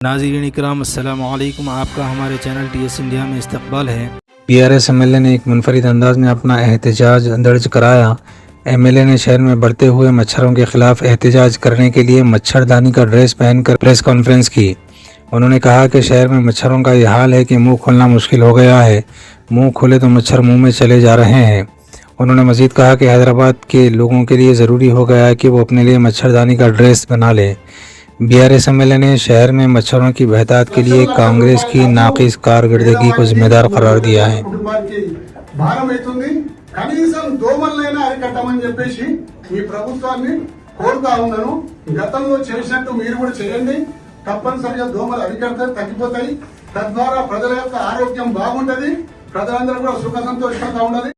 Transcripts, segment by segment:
नाज़रीन इकराम अस्सलामु अलैकुम, आपका हमारे चैनल TS इंडिया में इस्तकबाल है। PRS MLA ने एक मुनफरिद अंदाज में अपना एहतजाज दर्ज कराया। MLA ने शहर में बढ़ते हुए मच्छरों के खिलाफ एहतजाज करने के लिए मच्छरदानी का ड्रेस पहनकर प्रेस कॉन्फ्रेंस की। उन्होंने कहा कि शहर में मच्छरों का यह हाल है कि मुंह खोलना मुश्किल हो गया है। मुंह खोले तो मच्छर मुंह में चले जा रहे हैं। उन्होंने मज़ीद कहा कि हैदराबाद के लोगों के लिए ज़रूरी हो गया है कि वो अपने लिए मच्छरदानी का ड्रेस बना लें। BRS MLA ने शहर में मच्छरों की बहतात के लिए कांग्रेस की नाक़िस कारकर्दगी को जिम्मेदार करार दिया है। కనీసం దోమలైనా అరికట్టమని చెప్పేసి ఈ ప్రభుత్వాన్ని కోరుతా ఉన్నాను. గతంలో చేసినట్టు మీరు కూడా చేయండి. తప్పనిసరిగా దోమలు అరికడితే తగ్గిపోతాయి. తద్వారా ప్రజల యొక్క ఆరోగ్యం బాగుంటది. ప్రజలందరూ కూడా సుఖ సంతోషంగా ఉండాలి.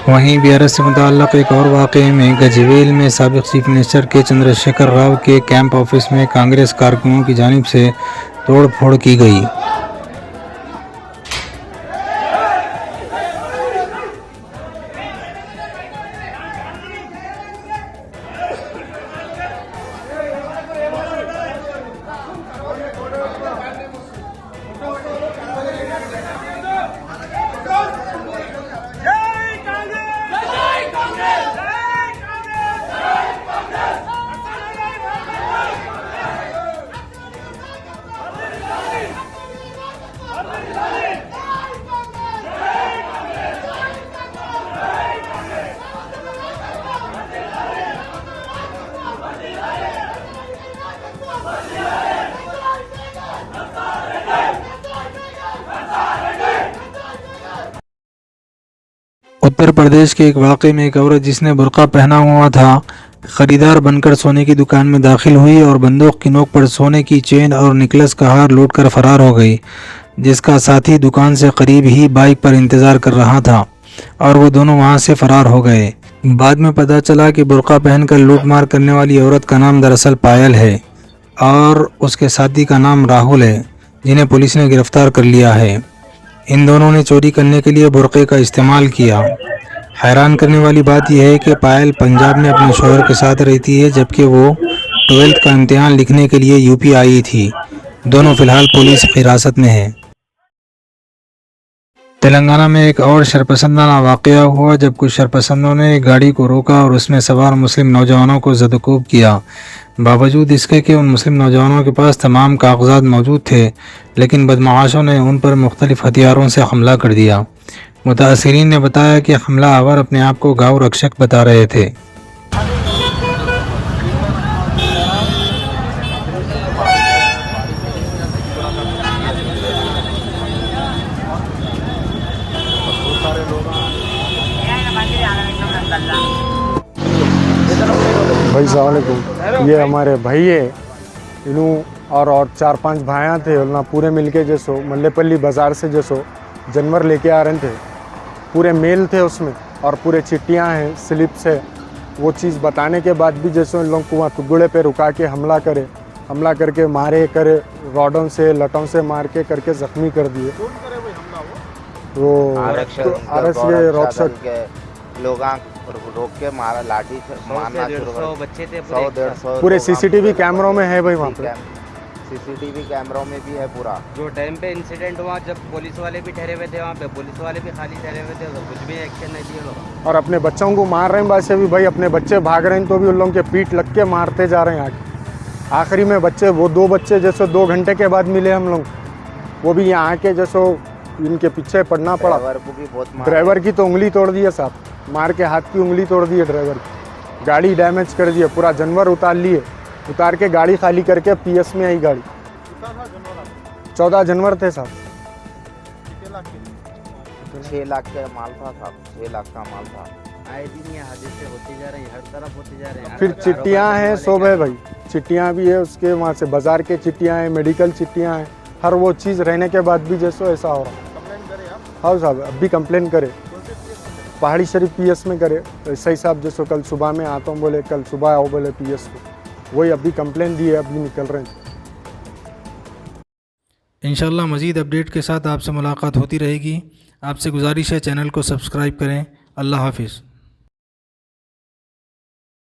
वहीं BRS से मुताल्लक़ एक और वाक़े में गजवेल में साबिक़ चीफ मिनिस्टर के चंद्रशेखर राव के कैंप ऑफिस में कांग्रेस कारकुनों की जानिब से तोड़ फोड़ की गई। उत्तर प्रदेश के एक वाक़े में एक औरत जिसने बुर्का पहना हुआ था ख़रीदार बनकर सोने की दुकान में दाखिल हुई और बंदूक की नोक पर सोने की चेन और नेकलेस का हार लूटकर फरार हो गई, जिसका साथी दुकान से करीब ही बाइक पर इंतज़ार कर रहा था और वो दोनों वहां से फरार हो गए। बाद में पता चला कि बुर्का पहनकर लूटमार करने वाली औरत का नाम दरअसल पायल है और उसके साथी का नाम राहुल है, जिन्हें पुलिस ने गिरफ्तार कर लिया है। इन दोनों ने चोरी करने के लिए बुर्के का इस्तेमाल किया। हैरान करने वाली बात यह है कि पायल पंजाब में अपने शौहर के साथ रहती है, जबकि वो 12th का इम्तिहान लिखने के लिए यूपी आई थी। दोनों फिलहाल पुलिस हिरासत में हैं। तेलंगाना में एक और शरपसंदाना वाक़या हुआ जब कुछ शरपसंदों ने एक गाड़ी को रोका और उसमें सवार मुस्लिम नौजवानों को ज़दकोब किया। बावजूद इसके कि उन मुस्लिम नौजवानों के पास तमाम कागजात मौजूद थे, लेकिन बदमाशों ने उन पर मुख्तलिफ हथियारों से हमला कर दिया। मुतासिरीन ने बताया कि हमला आवर अपने आप को गाँव रक्षक बता रहे थे। भाई सलामकुम, ये हमारे भाई है इनू और 4-5 भाइयाँ थे ना, पूरे मिलके जैसो मल्लेपल्ली बाज़ार से जैसो जानवर लेके आ रहे थे। पूरे मेल थे उसमें और पूरे चिट्टियाँ हैं, स्लिप्स है। वो चीज़ बताने के बाद भी जैसो इन लोग को वहाँ कुगड़े पे रुका के हमला करके मारे करे, रॉडों से लटों से मार के करके ज़ख्मी कर दिए। वो रक्षक लोग रोक के मारा, लाठी मारना शुरू कर। बच्चे थे 100-150 पूरे CCTV कैमरों में है भाई, वहाँ पे CCTV कैमरों में भी है पूरा। जो टाइम पे इंसिडेंट हुआ जब पुलिस वाले भी ठहरे हुए थे वहाँ पे, पुलिस वाले भी खाली ठहरे हुए थे, तो कुछ भी एक्शन नहीं लिए लोग। और अपने बच्चों को मार रहे हैं वैसे भी भाई, अपने बच्चे भाग रहे हैं तो भी उन लोगों के पीठ लग के मारते जा रहे हैं आके। आखिरी में बच्चे, वो 2 बच्चे जैसे 2 घंटे के बाद मिले हम लोग, वो भी यहाँ आके जैसो इनके पीछे पड़ना पड़ा। ड्राइवर की तो उंगली तोड़ दी है साहब, मार के हाथ की उंगली तोड़ दी है ड्राइवर की। गाड़ी डैमेज कर दी है, पूरा जानवर उतार लिए, उतार के गाड़ी खाली करके PS में आई गाड़ी। 14 जानवर थे साहब। 6 लाख का माल था साहब, 6 लाख का माल था। आए दिन ये हादसे होते जा रहे हैं, हर तरफ होते जा रहे हैं। फिर चिट्टियाँ हैं, सब है भाई, चिट्टियाँ भी है उसके, वहाँ से बाजार के चिट्टियाँ हैं, मेडिकल चिट्टियाँ हैं, हर वो चीज़ रहने के बाद भी जैसो ऐसा हो रहा है। हाँ साहब, अभी कंप्लेन करे, पहाड़ी शरीफ PS में करे। ऐसा ही साहब जैसो कल सुबह में आता हूँ, बोले कल सुबह आओ बोले PS को, वही अभी कंप्लेन दी है, अभी निकल रहे हैं। इंशाअल्लाह मज़ीद अपडेट के साथ आपसे मुलाकात होती रहेगी। आपसे गुजारिश है चैनल को सब्सक्राइब करें। अल्लाह हाफिज़।